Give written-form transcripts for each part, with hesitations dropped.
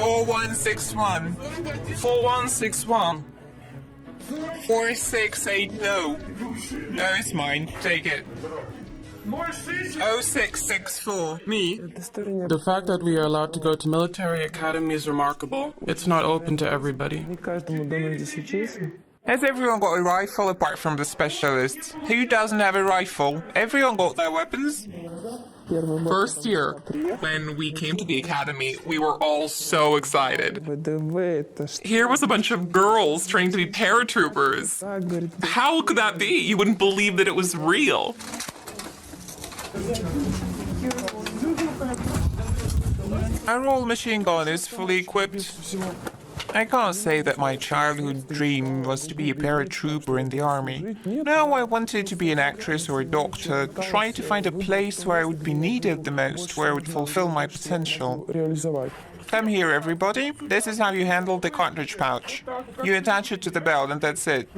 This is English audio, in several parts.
4161. 4161. 4680. No, it's mine. Take it. 0664. Me. The fact that we are allowed to go to military academy is remarkable. It's not open to everybody. Has everyone got a rifle apart from the specialists? Who doesn't have a rifle? Everyone got their weapons? First year, when we came to the academy, we were all so excited. Here was a bunch of girls training to be paratroopers. How could that be? You wouldn't believe that it was real. Our old machine gun is fully equipped. I can't say that my childhood dream was to be a paratrooper in the army. No, I wanted to be an actress or a doctor, try to find a place where I would be needed the most, where I would fulfill my potential. Come here, everybody. This is how you handle the cartridge pouch. You attach it to the belt and that's it.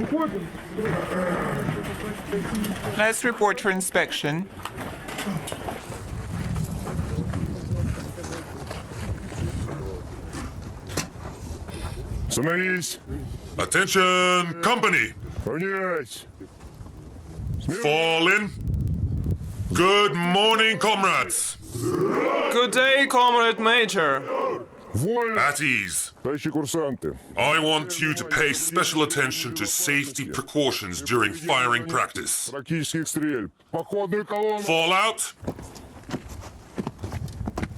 Let's report for inspection. Становись! Attention, company! Равняйсь! Fall in. Good morning, comrades. Good day, Comrade Major. Вольно! At ease. Товарищи курсанты, I want you to pay special attention to safety precautions during firing practice. практических стрель. Походную колонну. Fall out.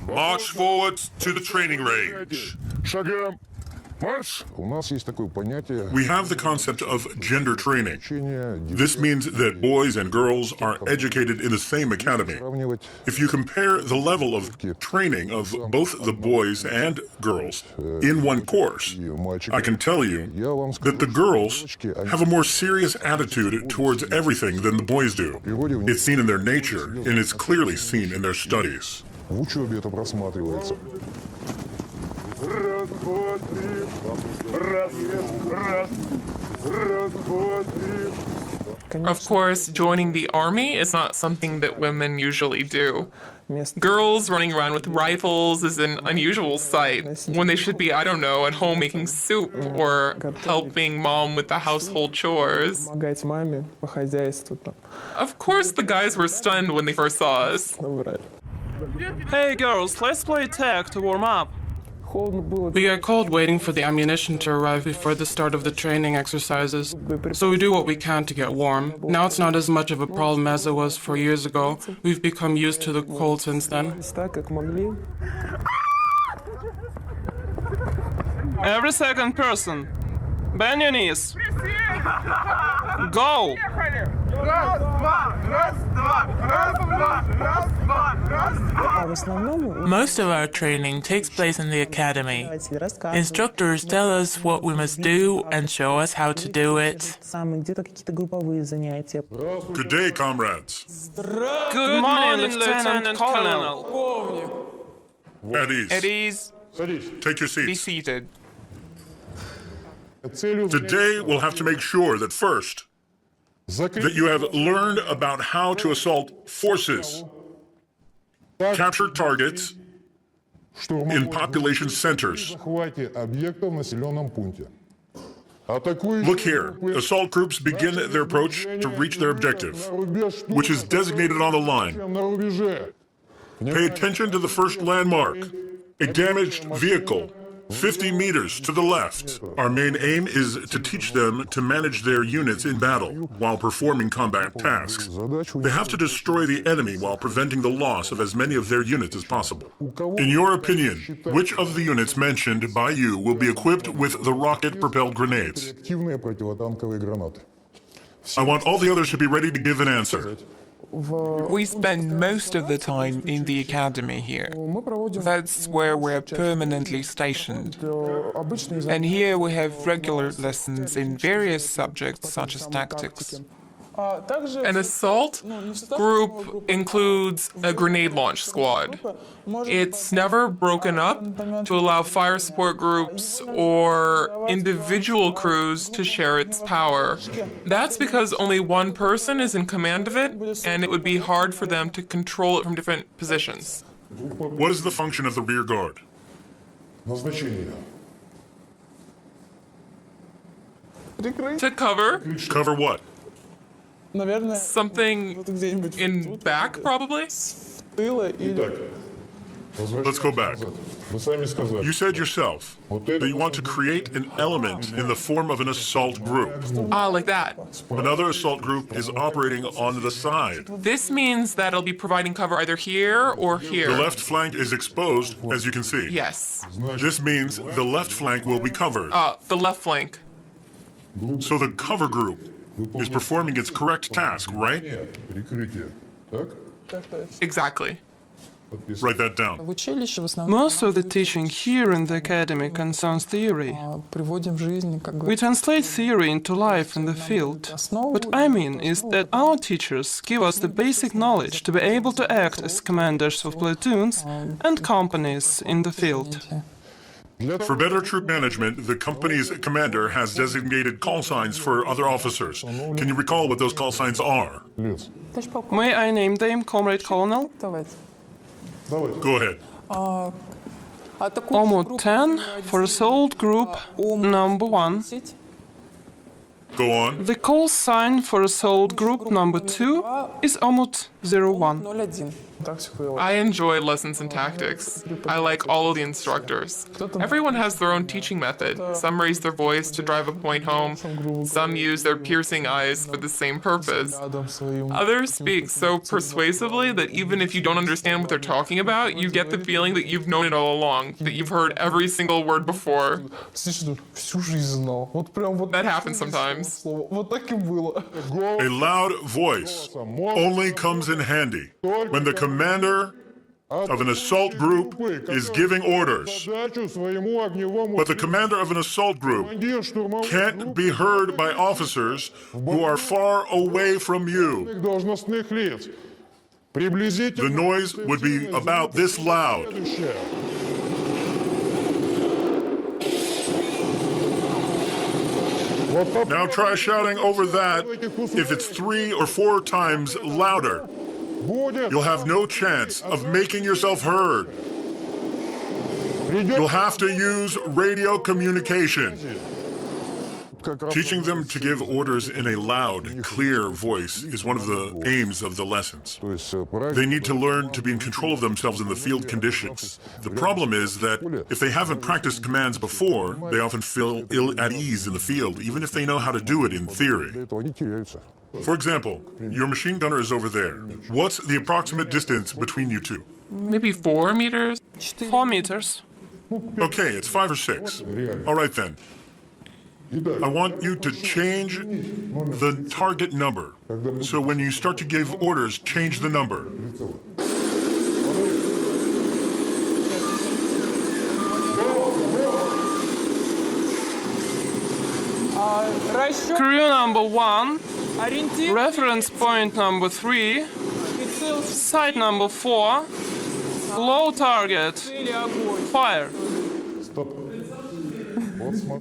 March forward to the training range. Шагом. Марш! У нас есть такое понятие We have the concept of gender training. обучения. This means that boys and girls are educated in the same academy. Сравнивать If you compare the level of training of both the boys and girls in one course, и мальчиков. I can tell you Я вам скажу, that the girls девочки, они have a more serious attitude towards everything than the boys do. It's seen in their nature, and it's clearly seen in their studies. в учебе это просматривается. Раз, два, три. Раз, раз. Раз, два, три. Of course, joining the army is not something that women usually do. Girls running around with rifles is an unusual sight when they should be, I don't know, at home making soup or helping mom with the household chores. Помогать маме по хозяйству там. Of course, the guys were stunned when they first saw us. Hey girls, let's play tag to warm up. Холодно было. We get cold waiting for the ammunition to arrive before the start of the training exercises, so we do what we can to get warm. Now it's not as much of a problem as it was 4 years ago. We've become used to the cold since then. Так, как могли. Every second person. Bend your knees. Go! А в основном Most of our training takes place in the academy. рассказывают. Instructors tell us what we must do and show us how to do it. Самые где-то какие-то групповые занятия. Good day, comrades. Good morning, Lieutenant Colonel. At ease. At ease, Take your be seats. seated. Целью Today, we'll have to make sure that first, that you have learned about how to assault forces, capture targets in population centers. захвате объекта в населенном пункте. Атакующие Look here. Assault groups begin their approach to reach their objective, which is designated on the line. на рубеже. Pay attention to the first landmark, a damaged vehicle, 50 meters to the left. Our main aim is to teach them to manage their units in battle while performing combat tasks. Задачу They have to destroy the enemy while preventing the loss of as many of their units as possible. In your opinion, which of the units mentioned by you will be equipped with the rocket-propelled grenades? активные противотанковые гранаты. I want all the others to be ready to give an answer. We spend most of the time in the academy here. Мы проводим That's where we're permanently stationed. обычные And here we have regular lessons in various subjects such as tactics. Также An assault group includes a grenade launch squad. It's never broken up to allow fire support groups or individual crews to share its power. That's because only one person is in command of it, and it would be hard for them to control it from different positions. What is the function of the rear guard? Назначение. Прикрыть, To cover Cover what? наверное, something вот где-нибудь in back, probably? с тыла или... Так. Let's go back. Вы сами сказали. You said yourself that you want to create an element in the form of an assault group. Ah, like that. Another assault group is operating on the side. This means that it'll be providing cover either here or here. The left flank is exposed, as you can see. Yes. This means the left flank will be covered. The left flank. So the cover group is performing its correct task, right? Прикрытие. Так? Так, то есть. Exactly. Write that down. В училище в основном Most of the teaching here in the academy concerns theory. приводим в жизнь, как We бы, translate theory into life in the field. What I mean is that our teachers give us the basic knowledge to be able to act as commanders of platoons and companies in the field. For better troop management, the company's commander has designated call signs for other officers. Can you recall what those call signs are? Лец. Товарищ полковник, May I name them, Comrade Colonel? давайте. Давайте. Go ahead. Omut 10 for assault group number 1. 10, Go on. The call sign for assault group number 2 is Omut 01. 01. Тактику I enjoy lessons in tactics. I like all of the instructors. Everyone has their own teaching method. Some raise their voice to drive a point home. Some use their piercing eyes for the same purpose. рядом своим. Others speak so persuasively that even if you don't understand what they're talking about, you get the feeling that you've known it all along, that you've heard every single word before. Слышишь, всю жизнь знал. Вот прям вот. That happens sometimes. Слово. Вот так и было. A loud voice only comes in handy when the commander of an assault group is giving orders. Задачу своему огневому But the commander of an assault group командир штурмовых can't be heard by officers who are far away from you. должностных лиц. The Приблизительно noise would be about this loud. следующее. Вот так Now try shouting over that if it's 3 or 4 times louder. будет. You'll have no chance of making yourself heard. Придет You'll have to use radio communication. как раз Teaching them to give orders in a loud, clear voice is one of the aims of the lessons. То есть They need to learn to be in control of themselves in the field conditions. The problem is that if they haven't practiced commands before, they often feel ill at ease in the field, even if they know how to do it in theory. этого они теряются. For example, your machine gunner is over there. What's the approximate distance between you two? Maybe 4 meters? 4 meters. Okay, it's 5 or 6. All right then. I want you to change the target number. So when you start to give orders, change the number. Расчет, Crew number 1, ориентир, reference point number 3, прицел, site number 4, low target, или огонь. fire.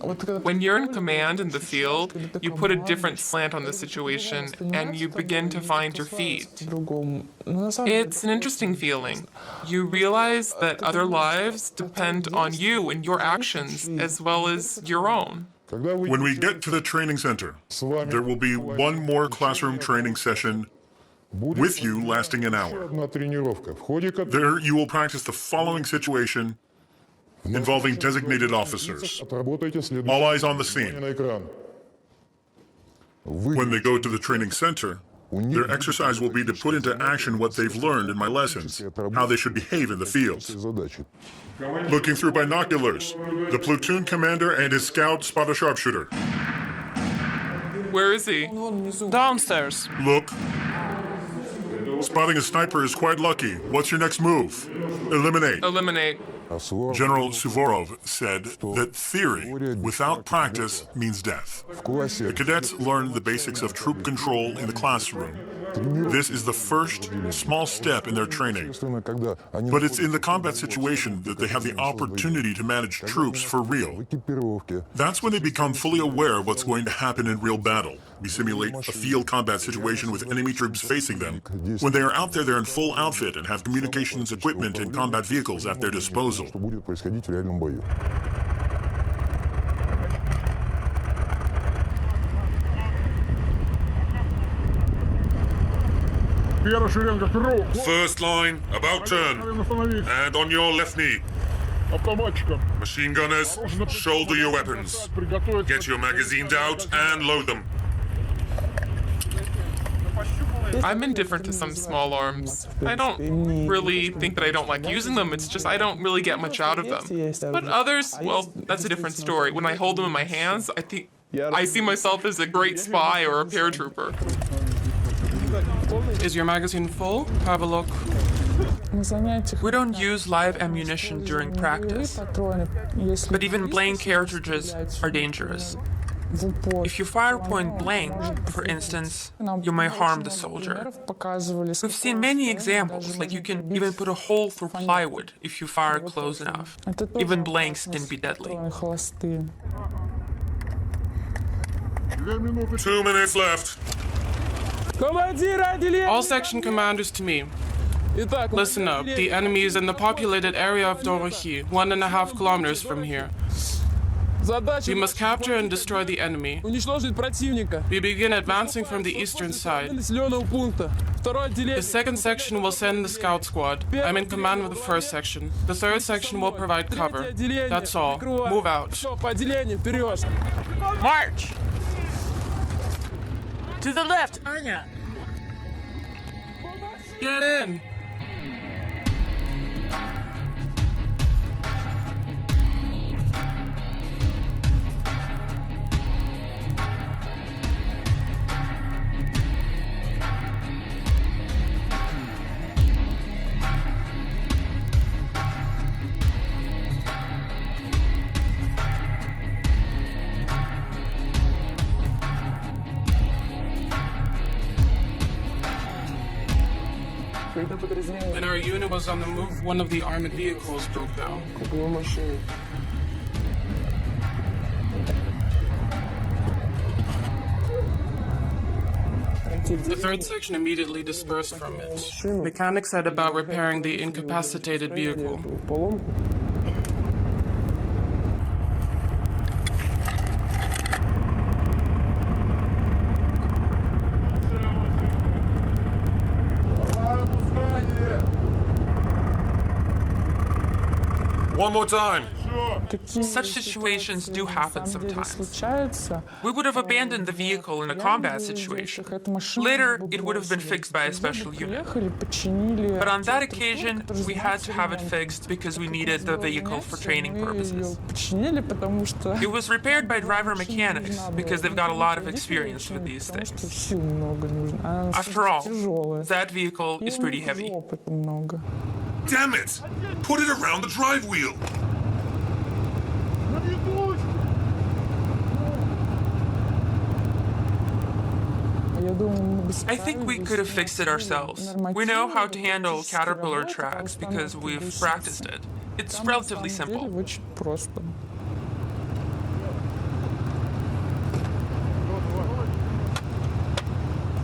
Вот когда When you're in command in the field, you put a different slant on the situation and you begin to find your feet. по-другому. Но на самом деле, It's an interesting feeling. You realize that other lives depend on you and your actions as well as your own. Когда вы When we get to the training center, с вами there will be one more classroom training session with you lasting an hour. одна тренировка, в ходе которой There you will practice the following situation involving designated officers. отработаете All следующее eyes on the scene. на экран. Вы When they go to the training center, their exercise will be to put into action what they've learned in my lessons, how they should behave in the field. задачи. Looking through binoculars, the platoon commander and his scout spot a sharpshooter. Where is he? вон внизу. Downstairs. Look. Spotting a sniper is quite lucky. What's your next move? Eliminate. Eliminate. А Суворов General Suvorov said that theory without practice means death. в классе Cadets learn the basics of troop control in the classroom, This is the first small step in their training. Когда они But it's in the combat situation that they have the opportunity to manage troops for real. в экипировке. That's when they become fully aware of what's going to happen in real battle. We simulate a field combat situation with enemy troops facing them. When they are out there, they're in full outfit and have communications equipment and combat vehicles at their disposal. Что будет происходить в реальном бою. First line, about turn. And on your left knee. Machine gunners, shoulder your weapons. Get your magazines out and load them. I'm indifferent to some small arms. I don't really think that I don't like using them, it's just I don't really get much out of them. But others, well, that's a different story. When I hold them in my hands, I see myself as a great spy or a paratrooper. Is your magazine full? Have a look. We don't use live ammunition during practice, but even blank cartridges are dangerous. If you fire point blank, for instance, you may harm the soldier. We've seen many examples, like you can even put a hole through plywood if you fire close enough. Even blanks can be deadly. 2 minutes left. All section commanders to me. Listen up. The enemy is in the populated area of Dorohi, 1.5 kilometers from here. We must capture and destroy the enemy. We begin advancing from the eastern side. The second section will send the scout squad. I'm in command of the first section. The third section will provide cover. That's all. Move out. March! To the left, Anya! Get in! When our unit was on the move, one of the armored vehicles broke down. The third section immediately dispersed from it. Mechanics said about repairing the incapacitated vehicle. One more time. Such situations do happen sometimes. We would have abandoned the vehicle in a combat situation. Later, it would have been fixed by a special unit. But on that occasion, we had to have it fixed because we needed the vehicle for training purposes. It was repaired by driver mechanics because they've got a lot of experience with these things. After all, that vehicle is pretty heavy. Damn it! Put it around the drive wheel. I think we could have fixed it ourselves. We know how to handle Caterpillar tracks because we've practiced it. It's relatively simple.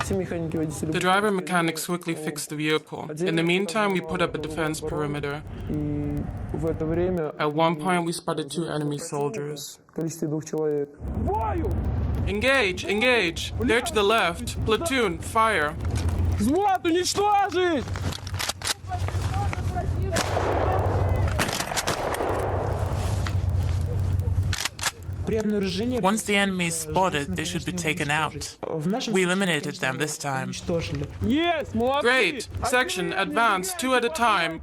The driver mechanics quickly fixed the vehicle. In the meantime, we put up a defense perimeter. At one point, we spotted 2 enemy soldiers. Engage! Engage! They're to the left. Platoon, fire! Once the enemy is spotted, they should be taken out. We eliminated them this time. Great! Section, advance, 2 at a time.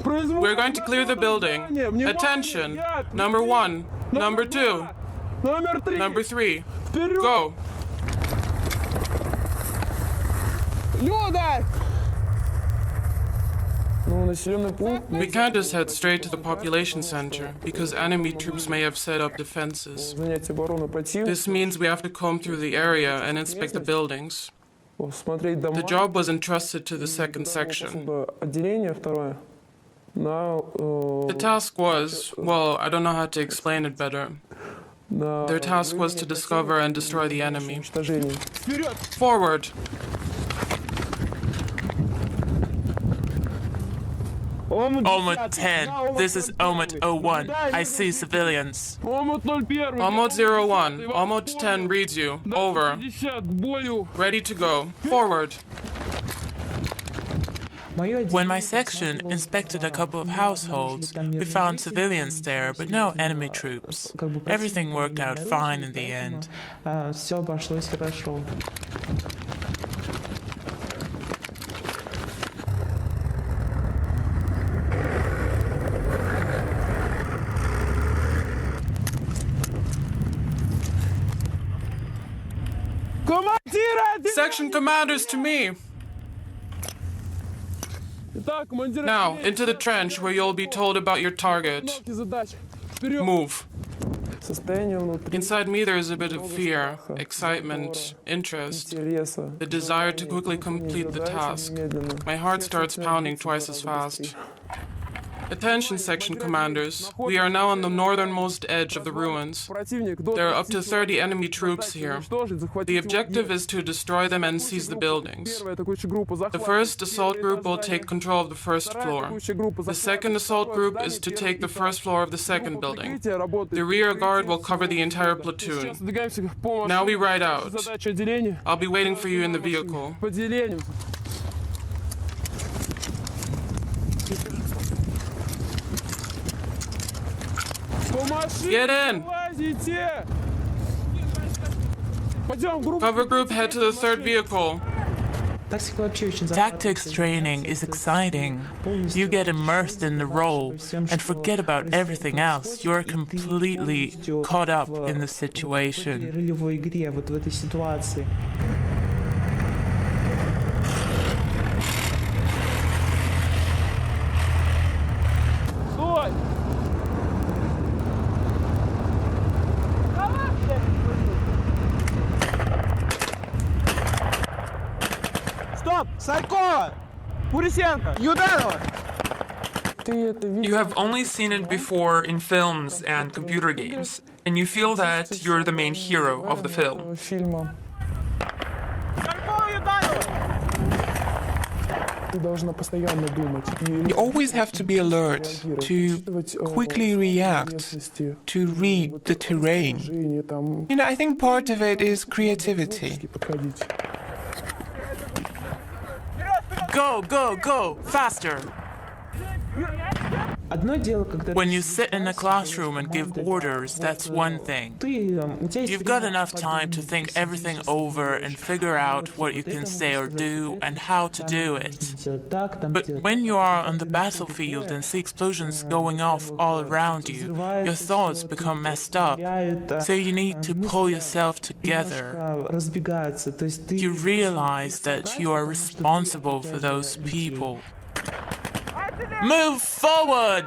We're going to clear the building. Attention! Number 1, number 2, number 3. Go! We can't just head straight to the population center, because enemy troops may have set up defenses. This means we have to comb through the area and inspect the buildings. смотреть дома. The job was entrusted to the second section. Отделение второе. The task was, well, I don't know how to explain it better. Their task was to discover and destroy the enemy. Forward! Omut 10. This is Omut 01. I see civilians. Omot 01. Omot 10 reads you. Over. Ready to go. Forward. When my section inspected a couple of households, we found civilians there, but no enemy troops. Everything worked out fine in the end. Все обошлось хорошо. Section commanders to me. Now, into the trench where you'll be told about your target. Move. Inside me there is a bit of fear, excitement, interest, the desire to quickly complete the task. My heart starts pounding twice as fast. Attention, section commanders. We are now on the northernmost edge of the ruins. There are up to 30 enemy troops here. The objective is to destroy them and seize the buildings. The first assault group will take control of the first floor. The second assault group is to take the first floor of the second building. The rear guard will cover the entire platoon. Now we ride out. I'll be waiting for you in the vehicle. Get in! Cover group, head to the third vehicle. Tactics training is exciting. You get immersed in the role and forget about everything else. You're completely caught up in the situation. Ролевой игре, вот в этой ситуации. You have only seen it before in films and computer games, and you feel that you're the main hero of the film. Фильма. Ты должна постоянно думать. You always have to be alert, to quickly react, to read the terrain. You know, I think part of it is creativity. Go, go, go! Faster! Одно дело, когда When you sit in a classroom and give orders, that's one thing. You've got enough time to think everything over and figure out what you can say or do and how to do it. But when you are on the battlefield and see explosions going off all around you, your thoughts become messed up. So you need to pull yourself together. разбегаются, то есть ты You realize that you are responsible for those people. Move forward!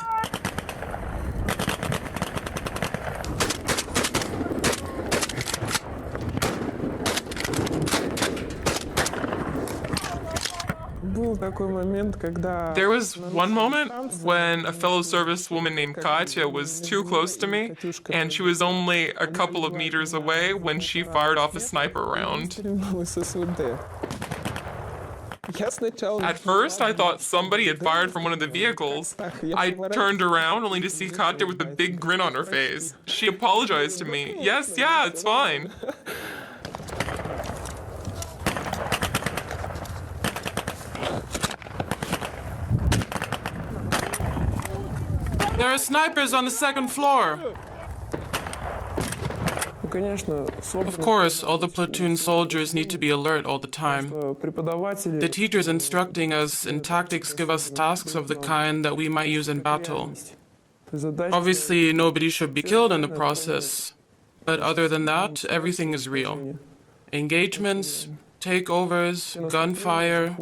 был такой момент, когда There was one moment when a fellow servicewoman named Katya was too close to me, and she was only a couple of meters away when she fired off a sniper round. стрелял с СВД. Я сначала At first, I thought somebody had fired from one of the vehicles. I turned around only to see Katya with a big grin on her face. She apologized to me. Yes, yeah, it's fine. There are snipers on the second floor. Ну, конечно, Of course, all the platoon soldiers need to be alert all the time. преподаватели The teachers instructing us in tactics give us tasks of the kind that we might use in battle. задачи Obviously, nobody should be killed in the process. But other than that, everything is real. Engagements, takeovers, gunfire,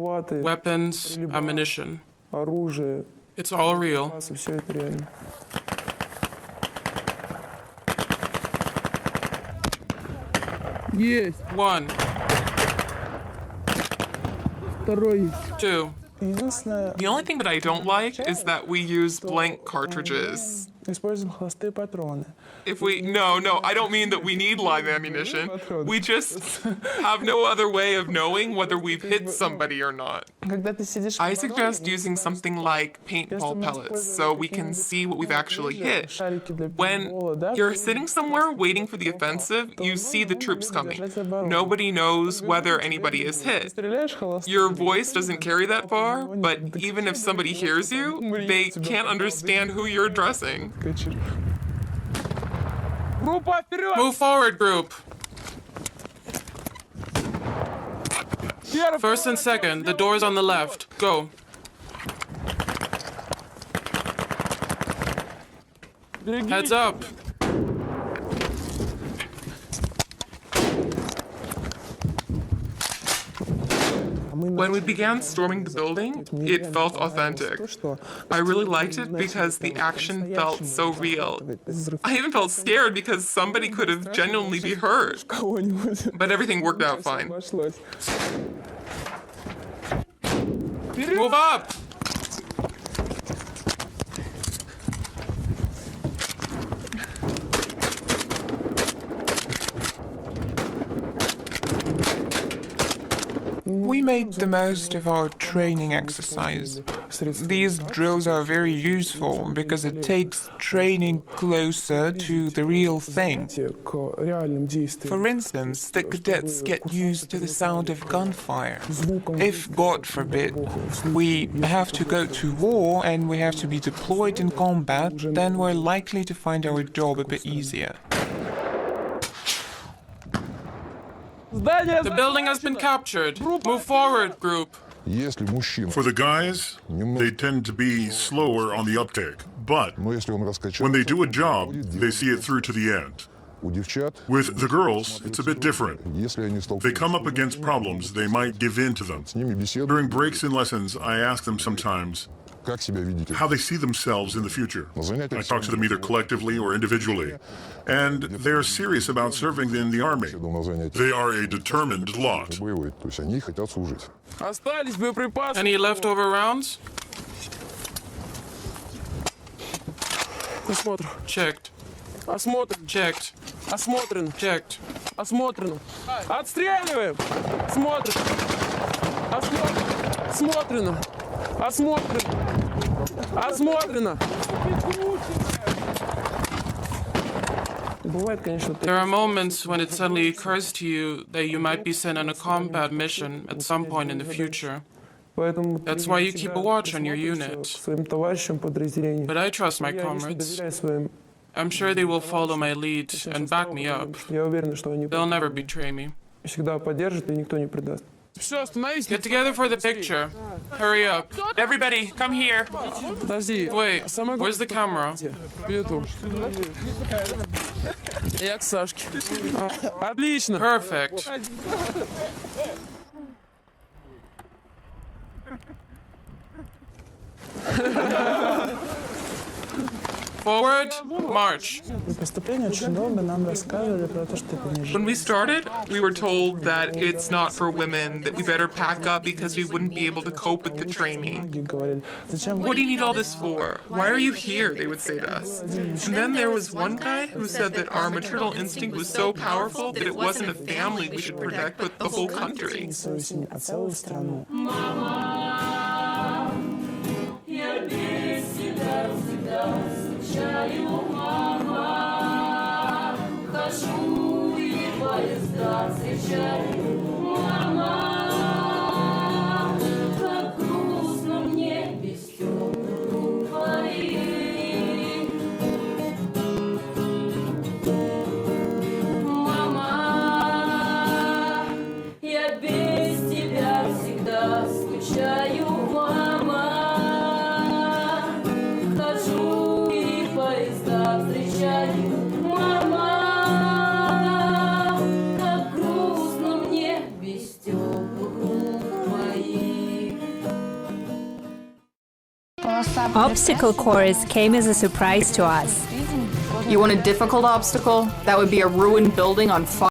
weapons, ammunition. оружие, It's all real. все это реально. One. Второй. 2. Единственное, The only thing that I don't like is that we use blank cartridges. используем холостые патроны. If we, no, I don't mean that we need live ammunition. We just have no other way of knowing whether we've hit somebody or not. Когда ты сидишь I suggest using something like paintball pellets so we can see what we've actually hit. When you're sitting somewhere waiting for the offensive, you see the troops coming. Nobody knows whether anybody is hit. стреляешь холостым, Your voice doesn't carry that far, but even if somebody hears you, they can't understand who you're addressing. кричишь. Группа вперед! Move forward, group. First and second, the doors on the left. Go. Heads up. When we began storming the building, it felt authentic. I really liked it because the action felt so real. I even felt scared because somebody could have genuinely be hurt. Кого-нибудь. But everything worked out fine. Обошлось. Move up. We made the most of our training exercise. These drills are very useful because it takes training closer to the real thing. К реальным действиям. For instance, the cadets get used to the sound of gunfire. If, God forbid, we have to go to war and we have to be deployed in combat, then we're likely to find our job a bit easier. Здание! The building has been captured. Move forward, group. Если мужчина, For the guys, they tend to be slower on the uptake. But но если он раскачался, when they do a job, they see it through to the end. у девчат, With the girls, it's a bit different. если они They столкнутся, come up against problems, they might give in to them. с ними беседуют, During breaks in lessons, I ask them sometimes как себя видите. how they see themselves in the future. На занятиях I talk to them either collectively or individually. And they are serious about serving in the army. Беседу на занятиях They are a determined lot. боевые, то есть они хотят служить. Остались боеприпасы. Any leftover rounds? Осмотр. Checked. Осмотрен. Checked. Осмотрен. Checked. Осмотрено. Отстреливаем! Смотрим. Осмотрено. Осмотрено. Осмотрено. Бывает, конечно, There are moments when it suddenly occurs to you that you might be sent on a combat mission at some point in the future. поэтому That's why you keep a watch on your unit. своим товарищам подразделениям. But I trust my Я лично comrades. доверяю своим. I'm sure they will follow my lead and back me up. Я уверен, что они They'll never betray me. всегда поддержат и никто не предаст. Все, остановись. Get together for the picture. Hurry up. Everybody, come here. Подожди. Wait, where's the camera? Иду. Я к Сашке. Отлично. Perfect. Forward, march. При поступлении очень долго нам рассказывали про то, что это не When we started, we were told that it's not for women, that we better pack up because we wouldn't be able to cope with the training. Многие говорили, зачем What do you need all this for? Why are you here? They would say to us. And then there was one guy who said that our maternal instinct was so powerful that it wasn't a family we should protect, but the whole country. свою семью, а целую страну? Я без тебя всегда скучаю, мама. Хожу и поезда встречаю, мама. Как грустно мне без теплых рук твоих. Мама, я без тебя всегда скучаю, мама. Хожу и поезда встречаю, мама. Как грустно мне без теплых рук твоих. Obstacle course came as a surprise to us. You want a difficult obstacle? That would be a ruined building on fire.